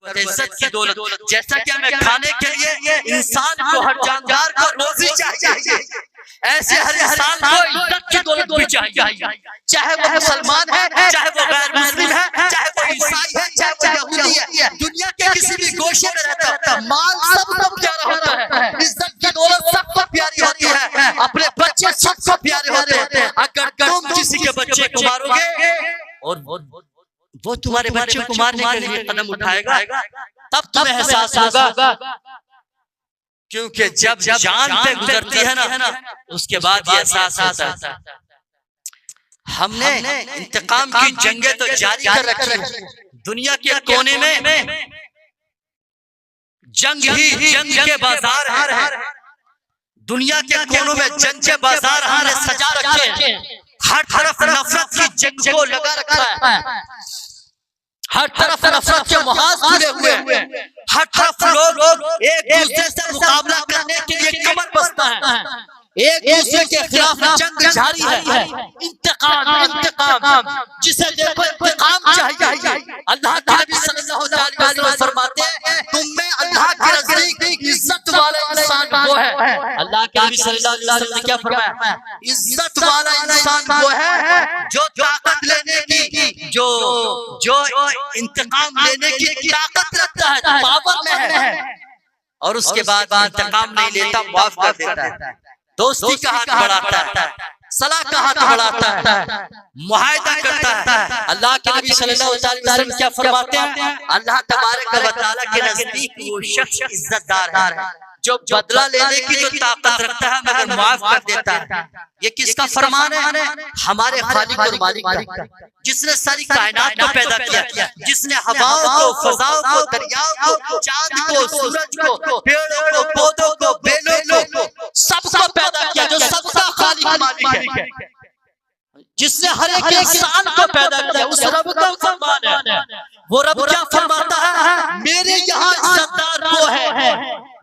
फरमाते इज्जत की दौलत, जैसा कि हमें खाने के लिए इंसान को, हर जानदार को रोजी चाहिए, ऐसे हर इंसान को इज्जत की दौलत भी चाहिए, चाहे वो मुसलमान है, चाहे वो गैर मुस्लिम है, चाहे वो ईसाई है, चाहे वो यहूदी है, दुनिया के किसी भी गोशे में रहता है, माल सबको प्यारा होता है, इज्जत की दौलत सबको प्यारी होती है, अपने बच्चे सबको प्यारे होते हैं। अगर तुम किसी के बच्चे को मारोगे और वो तुम्हारे बच्चे को मारने के लिए कदम उठाएगा, तब तुम्हें एहसास होगा, क्योंकि जब जान पे गुजरती है ना, उसके बाद ये एहसास होता है। हमने इंतकाम की जंगें तो जारी कर रखी है, दुनिया के कोने में जंग ही जंग के बाजार है, दुनिया के कोनों में जंग के बाजार हमने सजा रखे हैं, हर तरफ नफरत की जंग को लगा रखा है, हर तरफ नफरत के मुहाज खुले हुए हैं, हर तरफ लोग एक दूसरे से मुकाबला करने के लिए कमर बसता है, एक दूसरे के खिलाफ जंग जारी है। इंतकाम जिसे देखो इंतकाम चाहिए। अल्लाह के नबी सल्लल्लाहु अलैहि वसल्लम फरमाते हैं, तुम में अल्लाह के नजदीक इज्जत वाला इंसान वो है। अल्लाह के नबी सल्लल्लाहु अलैहि वसल्लम ने क्या फरमाया? इज्जत वाला इंसान वो है जो ताकत लेने की, जो इंतकाम लेने की ताकत रखता है, पावर में है, और उसके बाद इंतकाम नहीं लेता, माफ कर देता है, दोस्ती का हाथ बढ़ाता है, सलाह का हाथ बढ़ाता है, मुआहदा करता है। अल्लाह के नबी सल्लल्लाहु अलैहि वसल्लम क्या फरमाते हैं? अल्लाह तबारक व तआला के नजदीक वो शख्स इज्जतदार है जो बदला लेने की तो ताकत रखता है मगर माफ कर देता है। ये किसका फरमान है? हमारे खालिक और मालिक का, जिसने सारी कायनात को पैदा किया, जिसने हवाओं को, फजाओं को, दरियाओं को, चांद को, सूरज को, पेड़ों को, पौधों को, बेलों को, सबको पैदा किया, जो सबका खालिक मालिक है, जिसने हर एक इंसान को पैदा किया, उस रब का फरमान है। वो रब क्या फरमाता है? मेरे यहाँ इज्जतदार वो है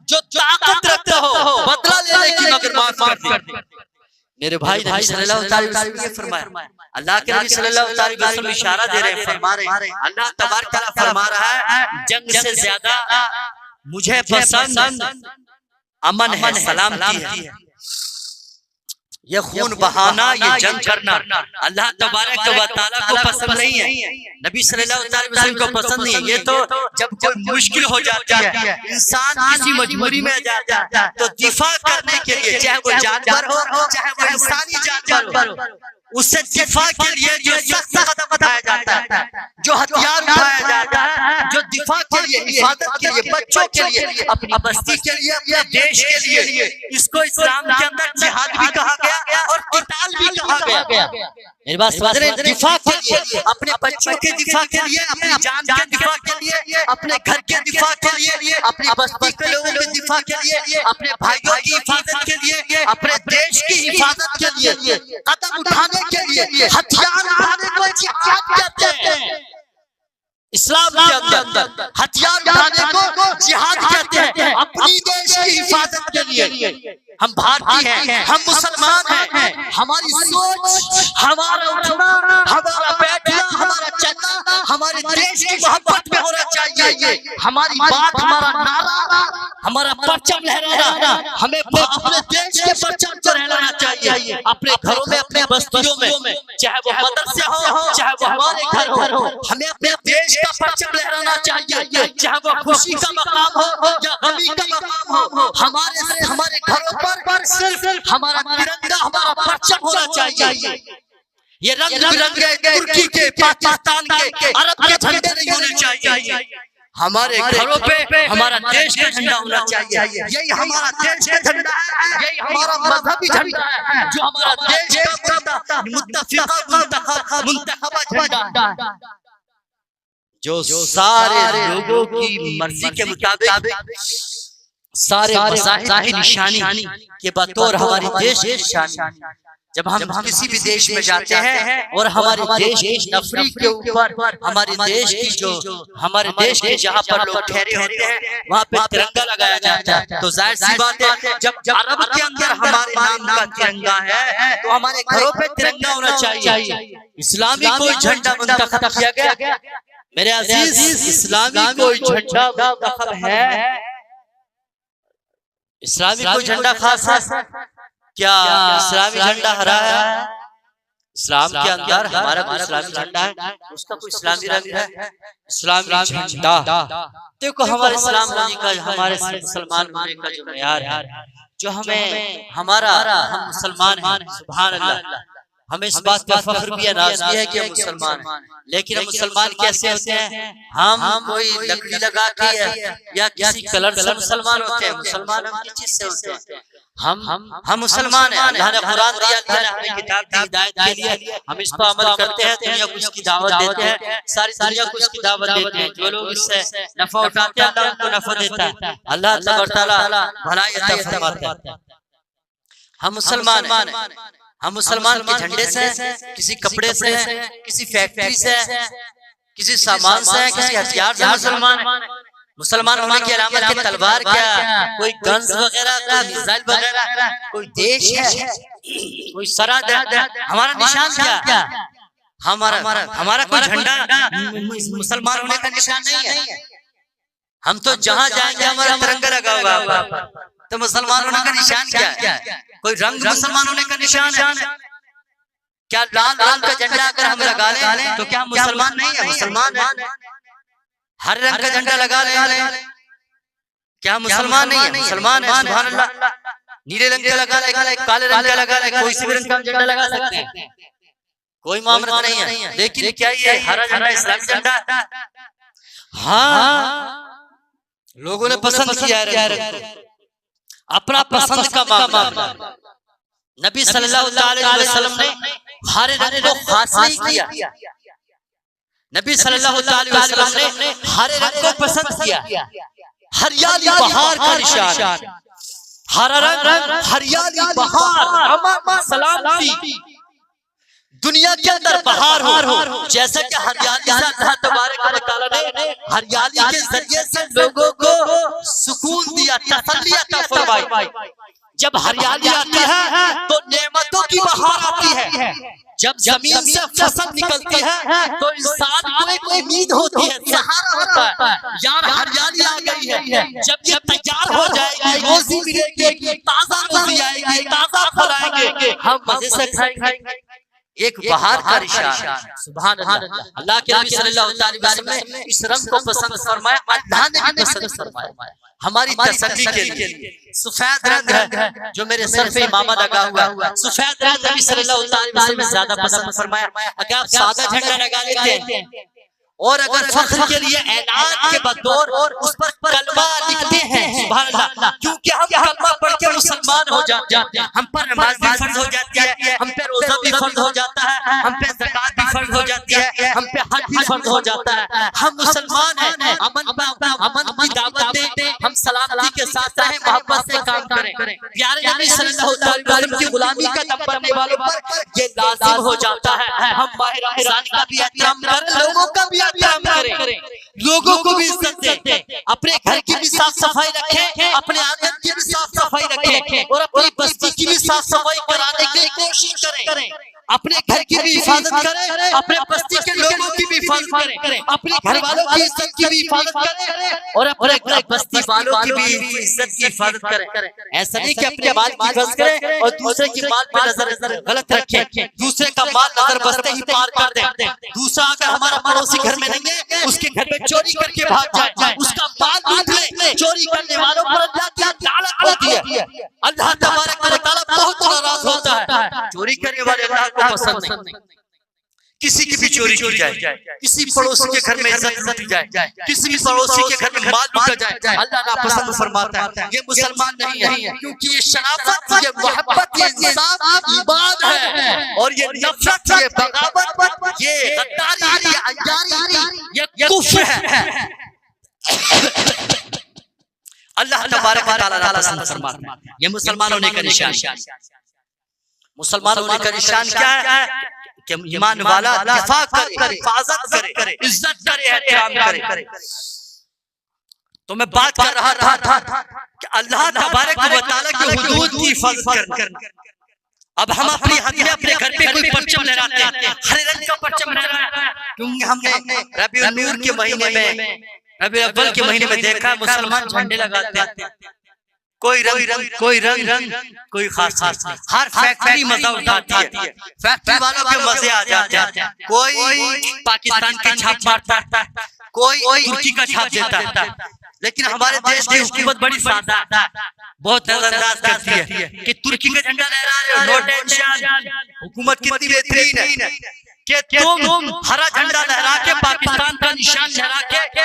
जो ताकत रखता हो बदला लेने की मगर माफ कर दे। मेरे भाई नबी सल्लल्लाहु अलैहि वसल्लम ने फरमाया, अल्लाह के नबी सल्लल्लाहु अलैहि वसल्लम इशारा दे रहे हैं, फरमा रहे हैं, अल्लाह तबारक तआला फरमा रहा है, जंग से ज्यादा मुझे पसंद अमन है, सलामती है। ये खून बहाना, ये जंग करना अल्लाह तबारक व तआला को पसंद नहीं है, नबी सल्लल्लाहु अलैहि वसल्लम को पसंद नहीं है। ये तो जब कोई मुश्किल हो जाती है, इंसान किसी मजबूरी में जाता है, तो दिफा करने के लिए, चाहे वो जानवर हो, चाहे वो इंसानी जानवर हो, उससे दिफा के लिए जो सख्त कदम उठाया जाता है, जो हथियार उठाया जाता है, जो दिफा के लिए, हिफाजत के लिए, बच्चों के लिए, अपनी बस्ती के लिए, अपने देश के लिए, इसको इस्लाम के अंदर जिहाद भी कहा गया और क़िताल भी कहा गया। मेरी बात समझ रहे हैं? दिफा के लिए, अपने बच्चों के दिफा के लिए, अपनी जान के दिफा के लिए, अपने घर के दिफा के लिए, अपनी बस्ती के लोगों के दिफा के लिए, अपने भाइयों की हिफाजत के लिए, अपने देश की हिफाजत के लिए कदम उठाने के लिए, हथियार उठाने को जिहाद कहते हैं। इस्लाम के अंदर हथियार उठाने को जिहाद कहते हैं, अपनी देश की हिफाजत के लिए। हम भारतीय हैं, हम मुसलमान हैं, हमारी सोच, हमारा उठना, हमारा बैठना, हमारा चलना हमारे देश की मोहब्बत में होना चाहिए। हमारी बात, हमारा नारा, हमारा परचम लहराना, हमें अपने देश के परचम को लहराना चाहिए, अपने घरों में, अपने बस्तियों में, चाहे वो मदरसे हो, चाहे वो हमारे घर हो, हमें अपने देश का परचम लहराना चाहिए, चाहे वो खुशी का मकाम हो या गमी का मकाम हो। हमारे घरों पर सिर्फ हमारा तिरंगा, हमारा परचम होना चाहिए। ये रंग बिरंगे तुर्की के, पाकिस्तान के, अरब के झंडे नहीं होने चाहिए। हमारे घरों पे हमारा देश का झंडा होना चाहिए। यही हमारा देश का झंडा है, यही हमारा मजहबी झंडा है, जो हमारा देश का मुंतखबा झंडा है, जो सारे लोगों की मर्जी के मुताबिक सारे मज़ाहिब की निशानी के बतौर हमारे देश की निशानी। जब हम किसी भी देश में जाते हैं और हमारे देश की नफरी के ऊपर, हमारे देश के जहाँ पर लोग ठहरे होते हैं वहाँ पे तिरंगा लगाया जाता है, तो जाहिर सी बात है जब अरब के अंदर हमारे नाम का तिरंगा है तो हमारे घरों पे तिरंगा होना चाहिए। इस्लामी कोई झंडा मुंतखब किया गया, मेरे अजीज, इस्लामी कोई झंडा मुंतखब है? इस्लामी कोई झंडा खास है क्या? इस्लामी झंडा हरा है? इस्लाम के अंदर हमारा कोई इस्लामी झंडा है, उसका कोई इस्लामी रंग है? इस्लामी झंडा देखो, हमारे इस्लाम होने का, हमारे मुसलमान होने का जो मेयार है, जो हमें हमारा, हम मुसलमान हैं, सुभान अल्लाह, हमें इस बात पर फख्र भी है, नाज़ भी है कि हम मुसलमान हैं। लेकिन हम मुसलमान कैसे होते हैं? हम कोई लकड़ी लगा के या किसी कलर से मुसलमान होते हैं? मुसलमान हम किस चीज से होते हैं? हम मुसलमान हैं। अल्लाह ने कुरान दिया, अल्लाह ने हमें किताब दी हिदायत के लिए, हम इस पर अमल करते हैं, दुनिया को इसकी दावत देते हैं, सारी दुनिया को इसकी दावत देते हैं। जो लोग इससे नफा उठाते हैं, अल्लाह उनको नफा देता है, अल्लाह तआला भलाई अता फरमाता है। हम मुसलमान हैं, हम मुसलमान के झंडे से, किसी कपड़े से, किसी फैक्ट्री से, किसी सामान से, किसी हथियार से मुसलमान है। मुसलमान होने की अलामत की तलवार क्या, कोई गन्स वगैरह का, मिसाइल वगैरह, कोई देश है, कोई सरहद है? हमारा निशान क्या? हमारा कोई झंडा मुसलमान होने का निशान नहीं है। हम तो जहाँ जाएंगे हमारा तिरंगा लगा होगा, तो मुसलमान होने का निशान क्या है? कोई रंग मुसलमान होने का निशान है क्या? लाल रंग का झंडा अगर हम लगा लें तो क्या हम मुसलमान नहीं है? मुसलमान है। हर रंग का झंडा लगा लें, क्या मुसलमान नहीं है? मुसलमान है, सुभान अल्लाह। नीले रंग का लगा ले, काले रंग का लगा ले, कोई सी भी रंग का झंडा लगा सकते हैं, कोई मामला नहीं है। लेकिन क्या ये हरा झंडा इस्लामी झंडा? हाँ, लोगों ने पसंद किया है, अपना पसंद का मामला। नबी सल्लल्लाहु अलैहि वसल्लम ने हरे रंग को खास नहीं किया, नबी सल्लल्लाहु अलैहि वसल्लम ने हरे रंग को पसंद किया। हरियाली बहार का निशान, हरा रंग हरियाली बहार, अमन सलामती, दुनिया के अंदर बहार हो। जैसा कि हरियाली से अल्लाह तबारक व तआला ने हरियाली के जरिए से लोगों को सुकून दिया, तसल्ली अता फरमाई। जब हरियाली आती है तो नेमतों की बहार आती है। जब जमीन से फसल निकलती है तो इंसान को एक उम्मीद होती है, सहारा होता है, यार हरियाली आ गई है। जब ये तैयार हो जाएगी, रोजी मिलेगी, ताजा रोजी आएगी, ताजा फल आएंगे, हम मजे से खाएंगे। एक बहार का निशान, सुभान अल्लाह। अल्लाह के नबी सल्लल्लाहु अलैहि वसल्लम ने इस रंग को पसंद फरमाया, अल्लाह ने भी पसंद फरमाया हमारी तसल्ली के लिए। सफेद रंग है जो मेरे सर पे इमामा लगा हुआ, सफेद रंग नबी सल्लल्लाहु अलैहि वसल्लम ने ज्यादा पसंद फरमाया। अगर आप सादा झंडा लगा लेते हैं और अगर फख्र के लिए ऐलान के बतौर उस पर कलमा लिखते हैं, सुभान अल्लाह, क्योंकि हम कलमा पढ़ के मुसलमान हो जाते हैं, हम पर नमाज भी फर्ज हो जाती है, हम पे रोजा भी फर्ज हो जाता है, हम पे ज़कात भी फर्ज हो जाती है, हम पे हज भी फर्ज हो जाता है। हम मुसलमान हैं, अमन की दावत दें, हम सलामती के साथ रहें, मोहब्बत से काम करें। प्यारे नबी सल्लल्लाहु अलैहि वसल्लम की गुलामी का दम बनने वालों पर ये लाजिम हो जाता है, हम माह रमज़ान का भी एहतराम करें, लोगों का भी एहतराम करें, लोगों को भी इज्जत दें, अपने घर की भी साफ सफाई रखें, अपने आंगन की भी साफ सफाई रखें और अपनी बस्ती की भी साफ सफाई कराने की कोशिश करें। अपने घर की भी हिफाजत करें, अपने बस्ती के लोगों की भी हिफाजत करें, अपने घर वालों की इज्जत की भी हिफाजत करें और अपने बस्ती वालों की भी इज्जत की हिफाजत करें। ऐसा नहीं कि अपने माल की हिफाजत करें और दूसरे की माल पे नजर गलत रखें, दूसरे का माल नजर बसते ही पार कर दें। दूसरा अगर हमारा पड़ोसी घर में नहीं है, उसके घर में चोरी करके भाग जाए, उसका माल लूट ले, चोरी करने वालों पर अल्लाह की लानत होती है। अल्लाह तबारक व तआला बहुत नाराज होता है। चोरी करने वाले अल्लाह को पसंद नहीं। किसी की भी चोरी की जाए, किसी पड़ोसी के घर में इज्जत लूटी जाए, किसी भी पड़ोसी के घर में माल लूटा जाए, अल्लाह नापसंद फरमाता है। ये मुसलमान नहीं है, क्योंकि ये शराफत, ये मोहब्बत, ये इंसाफ ईमान है और ये नफरत, ये बगावत, ये गद्दारी, ये अय्यारी, ये कुफ्र है। अल्लाह तबारक व तआला नापसंद फरमाता है। ये मुसलमान होने का निशान, मुसलमान होने का निशान क्या है? कि ईमान वाला दिफा करे, हिफाजत करे, इज्जत करे, एहतराम करे। तो मैं बात कर रहा था कि अल्लाह तबारक व तआला की हुदूद की हिफाजत करना, अब हम अपनी हाथ में अपने घर पे कोई परचम लहराते हैं, हरे रंग का परचम लहरा है, क्योंकि हमने रबीउल नूर के महीने में, रबीउल अव्वल के महीने में देखा मुसलमान झंडे लगाते हैं। कोई रंग कोई खास हर फैक्ट्री मजा उठाती है, फैक्ट्री वालों के मजे आ जाते हैं। कोई पाकिस्तान की छाप मारता है, कोई तुर्की का छाप देता है, लेकिन हमारे देश की हुकूमत बड़ी सादा, बहुत नजरअंदाज करती है कि तुर्की का झंडा लहरा रहे हो, नो टेंशन, हुकूमत कितनी बेहतरीन है कि तुम हरा झंडा लहरा के पाकिस्तान का निशान लहरा के,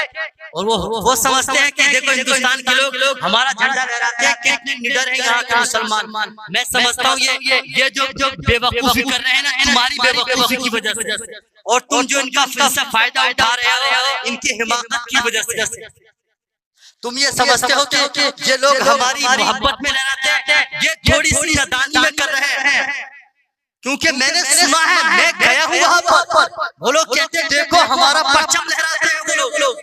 और वो समझते हैं कि देखो हिंदुस्तान के लोग हमारा झंडा लहराते हैं, कितने निडर हैं यहाँ के मुसलमान। मैं समझता हूँ ये जो बेवकूफी कर रहे हैं ना, तुम्हारी बेवकूफी की वजह से, और तुम जो इनका फायदा उठा रहे हो इनकी हिमाकत की वजह से। तुम ये समझते हो कि ये लोग हमारी मोहब्बत में लहराते हैं, ये थोड़ी सी नादानी में कर रहे हैं, क्योंकि मैंने सुना है, मैं गया हूँ वहां पर, वो लोग कहते हैं देखो हमारा परचम लहराते हैं वो लोग।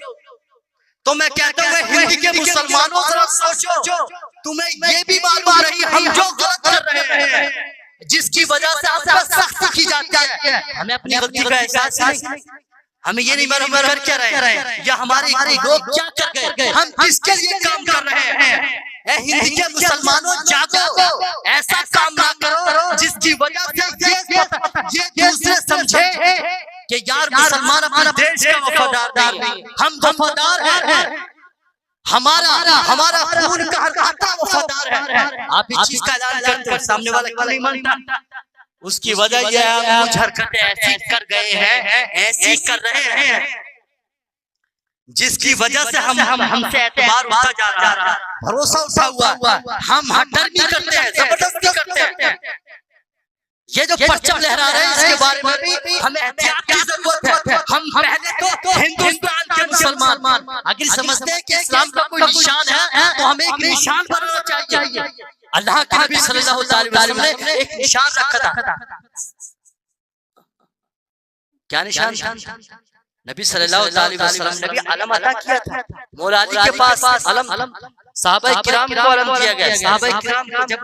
तो मैं कहता हूँ हिंदी के मुसलमानों जरा सोचो, तुम्हें ये भी मालूम नहीं हम जो गलत कर रहे हैं, जिसकी वजह से हम पर सख्ती की जाती है, हमें अपनी गलती का एहसास नहीं, हमें ये नहीं मालूम कर क्या रहे हैं या हमारे लोग क्या कर गए, हम किसके लिए काम कर रहे हैं। हिंदी के मुसलमानों जागो, ऐसा काम ना करो जिसकी वजह से ये दूसरे समझे कि यार मुसलमान अपने देश का वफादार नहीं, हम वफादार हैं, हमारा खून का हर कांटा वफादार है। आप इस चीज का ऐलान करते हो, सामने वाला क्यों नहीं मानता? उसकी वजह यह है कुछ हरकतें ऐसी कर गए हैं, ऐसी कर रहे हैं, जिसकी वजह से हमसे एतबार उठता जा रहा है, भरोसा उठा हुआ, हम हटर भी करते हैं, जबरदस्ती करते हैं। ये जो परचम लहरा रहे हैं इसके बारे में भी हमें एहतियात की जरूरत है। हम पहले तो हिंदुस्तान के मुसलमान अगर समझते हैं कि इस्लाम का कोई निशान है तो हमें एक निशान बनाना चाहिए। अल्लाह के नबी सल्लल्लाहु अलैहि वसल्लम ने एक निशान रखा था। क्या निशान? नबी सल्लल्लाहु अलैहि वसल्लम ने भी अलम अता किया था। मौला अली के पास अलम, सहाबा किराम को अलम दिया गया, सहाबा किराम को जब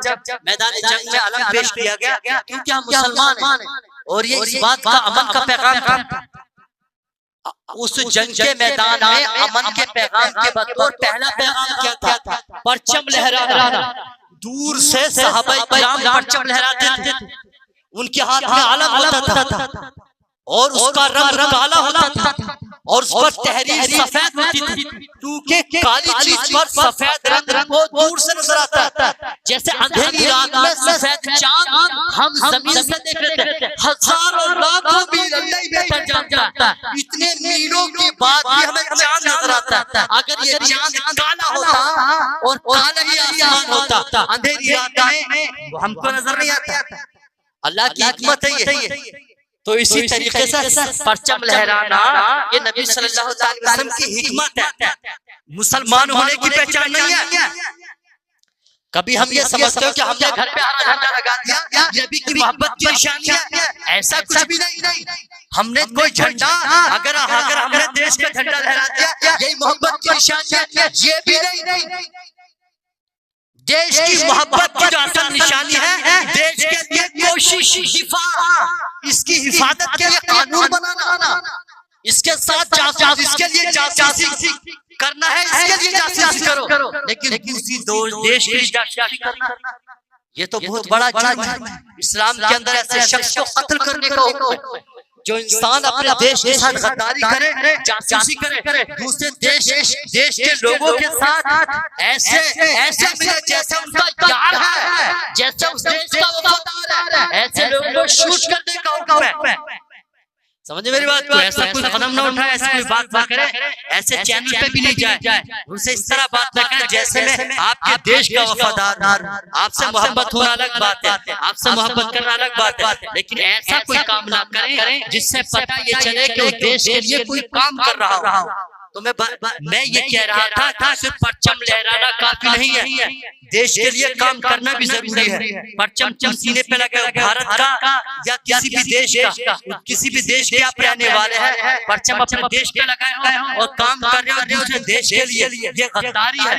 मैदान जंग में अलम पेश किया गया, क्योंकि हम मुसलमान हैं और ये इस बात का अमन का पैगाम था। उस जंग के मैदान में अमन के पैगाम के बतौर पहला पैगाम क्या था? परचम लहराना। दूर से सहाबा किराम परचम लहराते थे, उनके हाथ में अलम होता था और उसका रंग काला होता था और उस पर तहरीर सफेद होती थी, क्योंकि काली चीज पर सफेद रंग को दूर से नजर आता था। जैसे अंधेरी रात में सफेद चांद हम जमीन से देख रहे थे, हजारों लाखों मील अंदर बेहतर जाता, इतने मीलों के बाद भी हमें चांद नजर आता। अगर ये चांद काला होता और काला ही आसमान होता अंधेरी रात में, वो हमको नजर नहीं आता। अल्लाह की हिकमत है ये। तो इसी तरीके से परचम लहराना ये नबी सल्लल्लाहु अलैहि वसल्लम की हिकमत है, मुसलमान होने की पहचान नहीं है। कभी हम ये समझते हो कि हमने घर पे हरा झंडा लगा दिया ये नबी की मोहब्बत की निशानी है, ऐसा कुछ भी नहीं। हमने कोई झंडा अगर हमने देश का झंडा लहरा दिया यही मोहब्बत की निशानी है, ये भी नहीं। देश की मोहब्बत की जो असल निशानी है, देश के लिए कोशिश, इसकी हिफाजत के लिए कानून बनाना, इसके साथ इसके लिए जासूसी करना है, इसके लिए जासूसी करो, लेकिन किसी देश की जासूसी करना ये तो बहुत बड़ा जुर्म है। इस्लाम के अंदर ऐसे शख्स को कत्ल करने का हुक्म है। जो इंसान अपने देश के साथ गद्दारी करे, जासूसी करे, दूसरे देश के लोगों के साथ ऐसे मिले जैसे उनका यार है, जैसे उस देश का वफादार है, ऐसे लोगों को शूट करने का हुक्म है। समझे मेरी बात को? ऐसा कुछ कदम ना उठाए, ऐसी कोई बात ना करे, ऐसे चैनल पे भी नहीं जाए, उनसे इस तरह बात ना करें जैसे मैं आपके देश का वफादार। आपसे मोहब्बत होना अलग बात है, आपसे मोहब्बत करना अलग बात है, लेकिन ऐसा कोई काम ना करें जिससे पता ये चले कि देश के लिए कोई काम कर रहा हो। तो मैं ये कह रहा था सिर्फ परचम लहराना काफी नहीं है, देश के लिए काम करना भी जरूरी है। परचम सीने पे लगे भारत का या किसी भी देश के आप रहने वाले हैं, परचम अपने देश पे लगाए हो और काम कर रहे हो दूसरे देश के लिए, ये गद्दारी है।